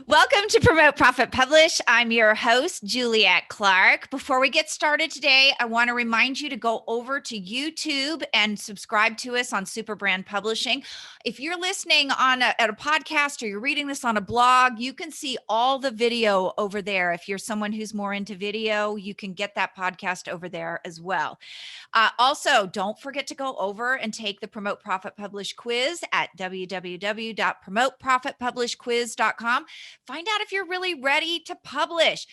Welcome to Promote, Profit, Publish. I'm your host, Juliet Clark. Before we get started today, I want to remind you to go over to YouTube and subscribe to us on Superbrand Publishing. If you're listening at a podcast or you're reading this on a blog, you can see all the video over there. If you're someone who's more into video, you can get that podcast over there as well. Also, don't forget to go over and take the Promote, Profit, Publish quiz at www.promoteprofitpublishquiz.com. Find out if you're really ready to publish.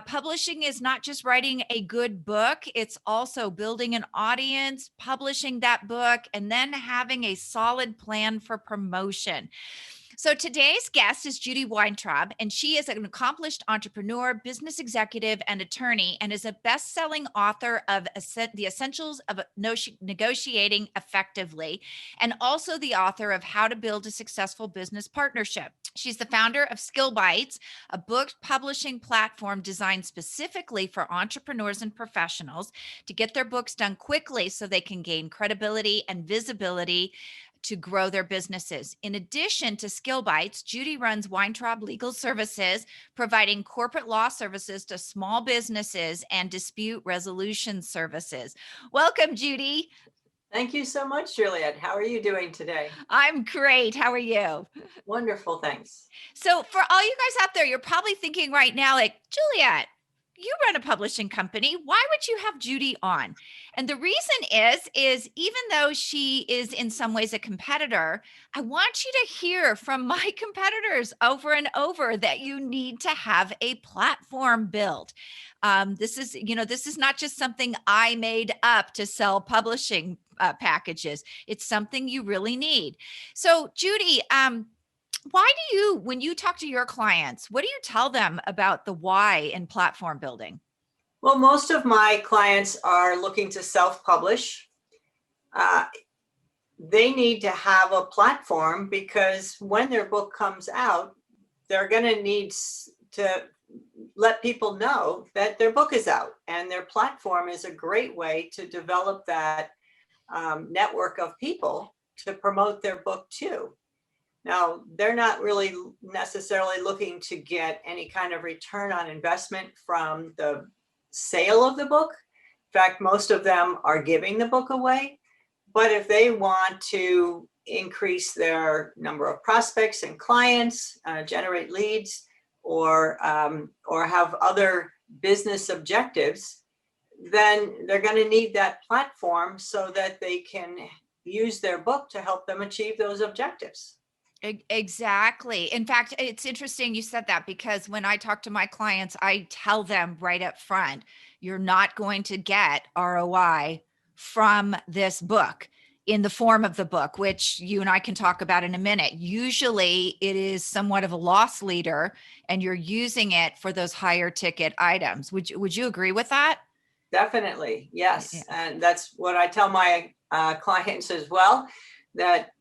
Publishing is not just writing a good book, it's also building an audience, publishing that book, and then having a solid plan for promotion. So today's guest is Judy Weintraub, and she is an accomplished entrepreneur, business executive, and attorney, and is a best-selling author of The Essentials of Negotiating Effectively, and also the author of How to Build a Successful Business Partnership. She's the founder of SkillBites, a book publishing platform designed specifically for entrepreneurs and professionals to get their books done quickly so they can gain credibility and visibility to grow their businesses. In addition to SkillBites, Judy runs Weintraub Legal Services, providing corporate law services to small businesses and dispute resolution services. Welcome, Judy. Thank you so much, Juliet. How are you doing today? I'm great. How are you? Wonderful, thanks. So for all you guys out there, you're probably thinking right now, like, Juliet, you run a publishing company. Why would you have Judy on? And the reason is even though she is in some ways a competitor, I want you to hear from my competitors over and over that you need to have a platform built. This is not just something I made up to sell publishing packages. It's something you really need. So Judy, why do you, when you talk to your clients, what do you tell them about the why in platform building? Well, most of my clients are looking to self-publish. They need to have a platform because when their book comes out, they're going to need to let people know that their book is out, and their platform is a great way to develop that network of people to promote their book to. Now, they're not really necessarily looking to get any kind of return on investment from the sale of the book. In fact, most of them are giving the book away. But if they want to increase their number of prospects and clients, generate leads, or have other business objectives, then they're going to need that platform so that they can use their book to help them achieve those objectives. Exactly. In fact, it's interesting you said that, because when I talk to my clients, I tell them right up front, you're not going to get ROI from this book in the form of the book, which you and I can talk about in a minute. Usually it is somewhat of a loss leader and you're using it for those higher ticket items. Would you agree with that? Definitely. Yes. Yeah. And that's what I tell my clients as well, that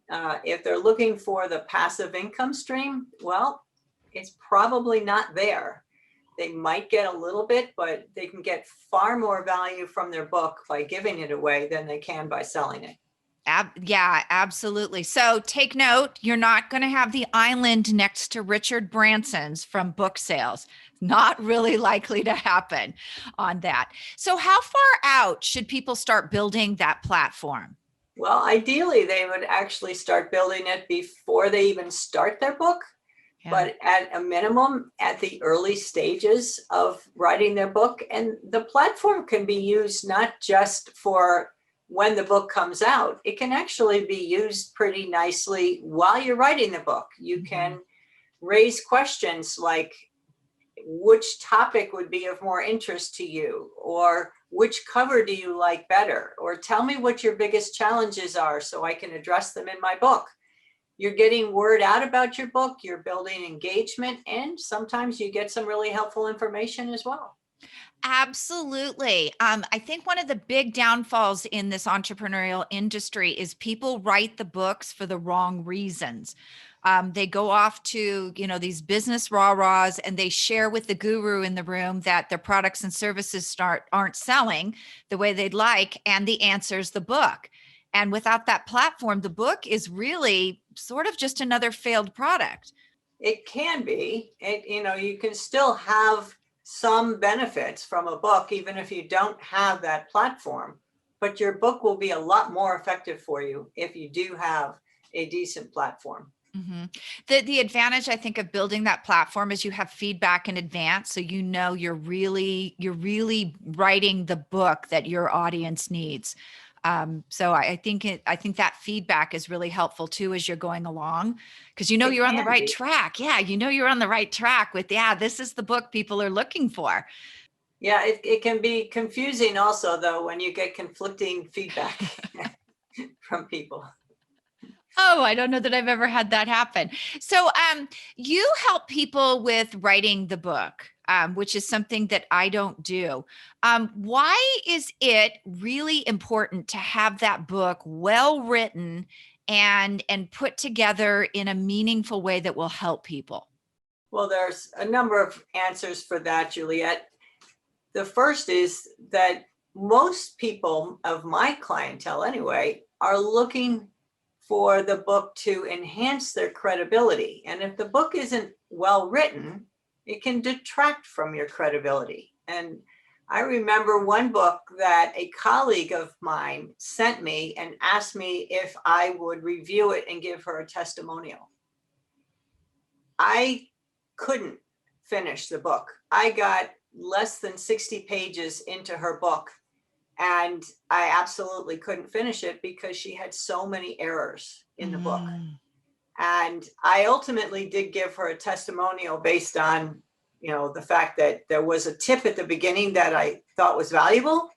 if they're looking for the passive income stream, well, it's probably not there. They might get a little bit, but they can get far more value from their book by giving it away than they can by selling it. Yeah, absolutely. So take note, you're not going to have the island next to Richard Branson's from book sales. Not really likely to happen on that. So how far out should people start building that platform? Well, ideally, they would actually start building it before they even start their book. Yeah. But at a minimum, at the early stages of writing their book. And the platform can be used not just for when the book comes out. It can actually be used pretty nicely while you're writing the book. You can raise questions like, which topic would be of more interest to you? Or which cover do you like better? Or tell me what your biggest challenges are so I can address them in my book. You're getting word out about your book, you're building engagement, and sometimes you get some really helpful information as well. Absolutely. I think one of the big downfalls in this entrepreneurial industry is people write the books for the wrong reasons. They go off to, these business rah-rahs, and they share with the guru in the room that their products and services aren't selling the way they'd like, and the answer's the book. And without that platform, the book is really sort of just another failed product. It can be. You can still have some benefits from a book, even if you don't have that platform. But your book will be a lot more effective for you if you do have a decent platform. Mhm. The advantage I think of building that platform is you have feedback in advance, so you're really writing the book that your audience needs. So I think that feedback is really helpful too as you're going along, because It you're on the can right be. track. Yeah, you're on the right track with, yeah, this is the book people are looking for. Yeah, it can be confusing also, though, when you get conflicting feedback from people. Oh, I don't know that I've ever had that happen. So, you help people with writing the book, which is something that I don't do. Why is it really important to have that book well written and put together in a meaningful way that will help people? Well, there's a number of answers for that, Juliet. The first is that most people of my clientele, anyway, are looking for the book to enhance their credibility. And if the book isn't well written, it can detract from your credibility. And I remember one book that a colleague of mine sent me and asked me if I would review it and give her a testimonial. I couldn't finish the book. I got less than 60 pages into her book, and I absolutely couldn't finish it because she had so many errors in the book. Mm. And I ultimately did give her a testimonial based on, the fact that there was a tip at the beginning that I thought was valuable,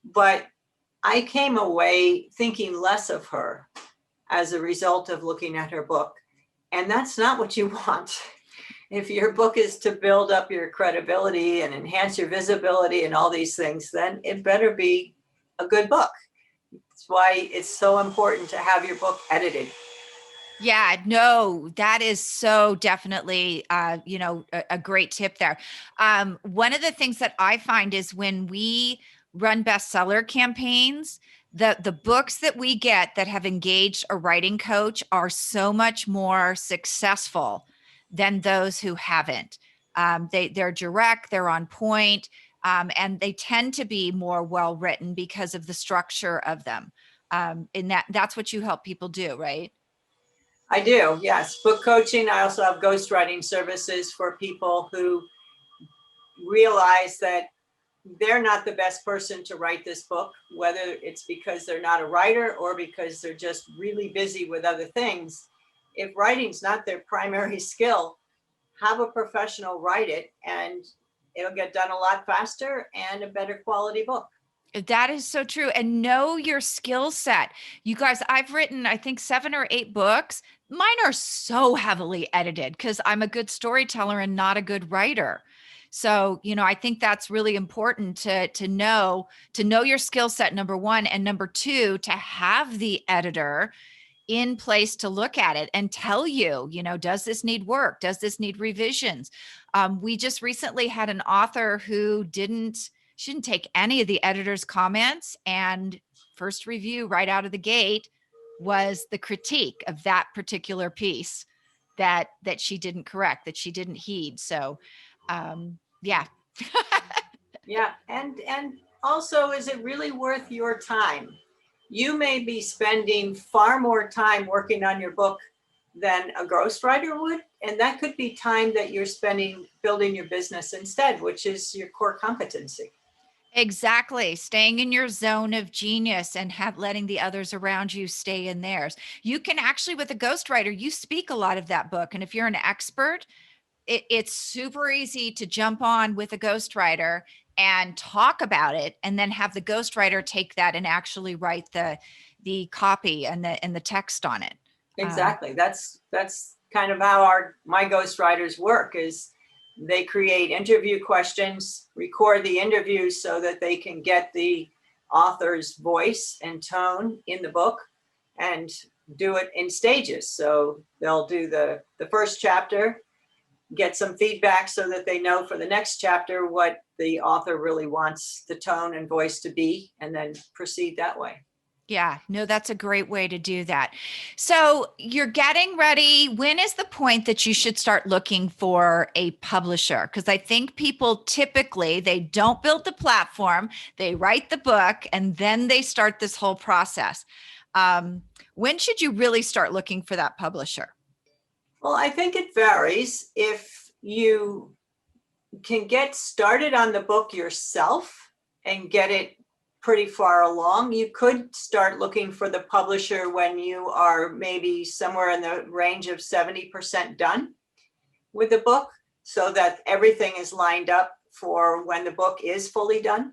but I came away thinking less of her as a result of looking at her book. And that's not what you want. If your book is to build up your credibility and enhance your visibility and all these things, then it better be a good book. That's why it's so important to have your book edited. Yeah, no, that is so definitely, a great tip there. One of the things that I find is when we run bestseller campaigns, the books that we get that have engaged a writing coach are so much more successful than those who haven't. They're direct, they're on point, and they tend to be more well written because of the structure of them. And that's what you help people do, right? I do, yes. Book coaching. I also have ghostwriting services for people who realize that they're not the best person to write this book, whether it's because they're not a writer or because they're just really busy with other things. If writing's not their primary skill, have a professional write it, and it'll get done a lot faster and a better quality book. That is so true. And know your skill set. You guys, I've written, I think, 7 or 8 books. Mine are so heavily edited because I'm a good storyteller and not a good writer. So, I think that's really important to know your skill set, number one, and number two, to have the editor in place to look at it and tell you, does this need work? Does this need revisions? We just recently had an author who she didn't take any of the editor's comments, and first review right out of the gate was the critique of that particular piece that she didn't correct, that she didn't heed. So, yeah. Yeah, and also, is it really worth your time? You may be spending far more time working on your book than a ghostwriter would, and that could be time that you're spending building your business instead, which is your core competency. Exactly. Staying in your zone of genius and letting the others around you stay in theirs. You can actually, with a ghostwriter, you speak a lot of that book. And if you're an expert, it's super easy to jump on with a ghostwriter and talk about it, and then have the ghostwriter take that and actually write the copy and the text on it. Um, Exactly. That's kind of how my ghostwriters work. Is they create interview questions, record the interviews so that they can get the author's voice and tone in the book, and do it in stages. So they'll do the first chapter, get some feedback so that they know for the next chapter what the author really wants the tone and voice to be, and then proceed that way. Yeah, no, that's a great way to do that. So you're getting ready. When is the point that you should start looking for a publisher? Because I think people typically they don't build the platform, they write the book, and then they start this whole process. Um, when should you really start looking for that publisher? Well, I think it varies. If you can get started on the book yourself and get it pretty far along, you could start looking for the publisher when you are maybe somewhere in the range of 70% done with the book, so that everything is lined up for when the book is fully done.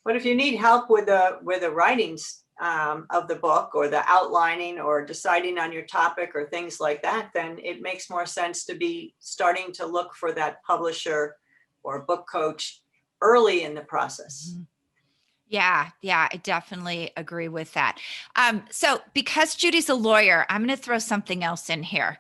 But if you need help with the writings of the book, or the outlining, or deciding on your topic, or things like that, then it makes more sense to be starting to look for that publisher or book coach early in the process. Yeah, yeah, I definitely agree with that. So because Judy's a lawyer, I'm going to throw something else in here.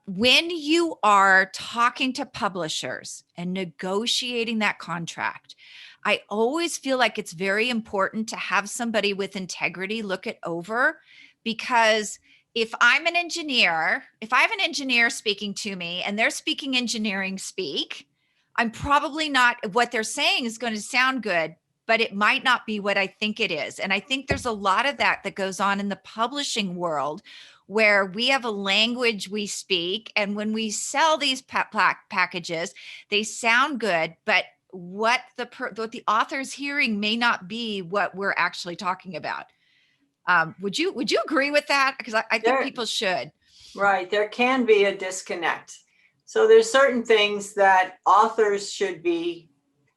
When you are talking to publishers and negotiating that contract, I always feel like it's very important to have somebody with integrity look it over, because if I'm an engineer, if I have an engineer speaking to me and they're speaking engineering speak, I'm probably not, what they're saying is going to sound good, but it might not be what I think it is. And I think there's a lot of that that goes on in the publishing world, where we have a language we speak, and when we sell these packages, they sound good, but what the author's hearing may not be what we're actually talking about. Would you agree with that? Because I think There, people should. right, there can be a disconnect. So there's certain things that authors should be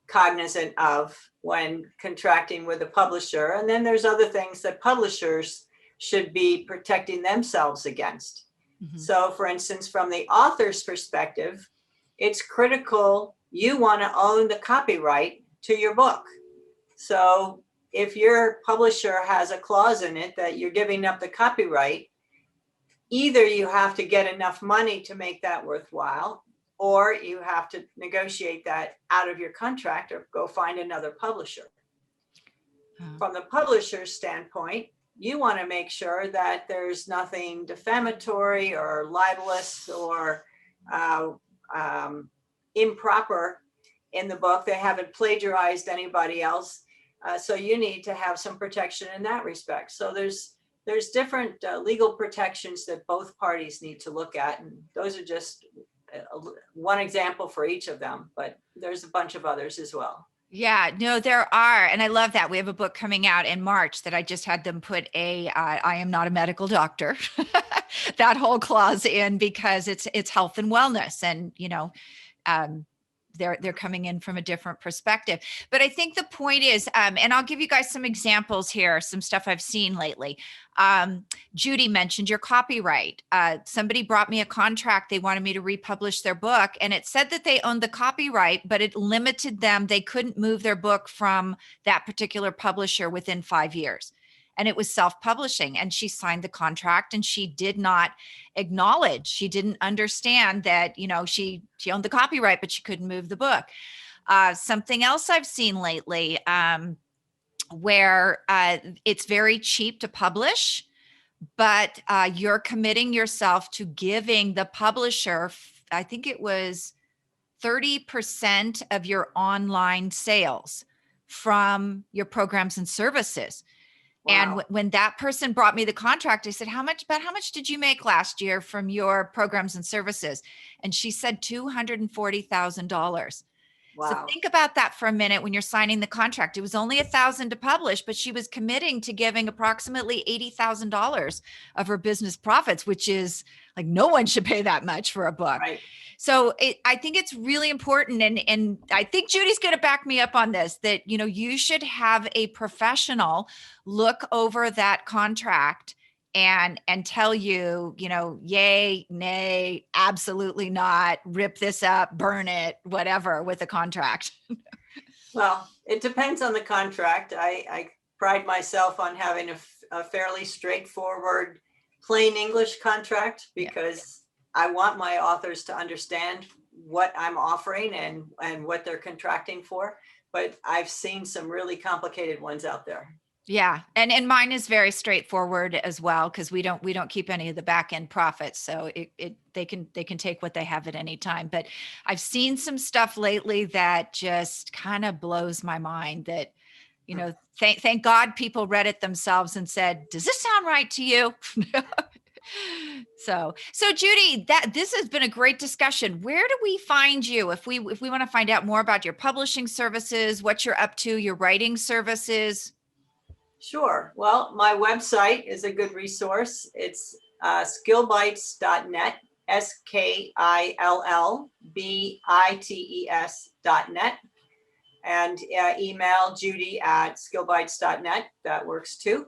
cognizant of when contracting with a publisher. And then there's other things that publishers should be protecting themselves against. Mhm. So, for instance, from the author's perspective, it's critical you want to own the copyright to your book. So, if your publisher has a clause in it that you're giving up the copyright, either you have to get enough money to make that worthwhile, or you have to negotiate that out of your contract or go find another publisher. From the publisher's standpoint, you want to make sure that there's nothing defamatory or libelous or improper in the book. They haven't plagiarized anybody else. So you need to have some protection in that respect. So there's different legal protections that both parties need to look at. And those are just one example for each of them, but there's a bunch of others as well. Yeah, no, there are. And I love that. We have a book coming out in March that I just had them put I am not a medical doctor, that whole clause in, because it's health and wellness. And, um, they're coming in from a different perspective. But I think the point is, and I'll give you guys some examples here, some stuff I've seen lately. Judy mentioned your copyright. Somebody brought me a contract. They wanted me to republish their book, and it said that they owned the copyright, but it limited them. They couldn't move their book from that particular publisher within 5 years. And it was self-publishing, and she signed the contract, and she did not acknowledge, she didn't understand that, she owned the copyright, but she couldn't move the book. Something else I've seen lately, where it's very cheap to publish, but you're committing yourself to giving the publisher, I think it was 30% of your online sales from your programs and services. And Wow. when that person brought me the contract, I said, how much did you make last year from your programs and services? And she said $240,000. So Wow. think about that for a minute when you're signing the contract. It was only $1,000 to publish, but she was committing to giving approximately $80,000 of her business profits, which is like, no one should pay that much for a book. Right. So I think it's really important. And I think Judy's going to back me up on this, that, you should have a professional look over that contract and tell you, yay, nay, absolutely not, rip this up, burn it, whatever with a contract. Well, it depends on the contract. I pride myself on having a fairly straightforward, plain English contract, because I want my authors to understand what I'm offering and what they're contracting for. But I've seen some really complicated ones out there. Yeah. And mine is very straightforward as well, because we don't keep any of the back end profits. So they can take what they have at any time. But I've seen some stuff lately that just kind of blows my mind that, thank God people read it themselves and said, does this sound right to you? So Judy, this has been a great discussion. Where do we find you if we want to find out more about your publishing services, what you're up to, your writing services? Sure. Well, my website is a good resource. It's skillbites.net, skillbites.net. And email Judy at skillbites.net. That works too.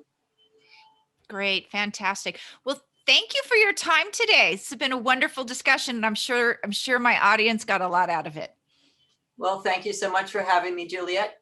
Great, fantastic. Well, thank you for your time today. It's been a wonderful discussion, and I'm sure my audience got a lot out of it. Well, thank you so much for having me, Juliet.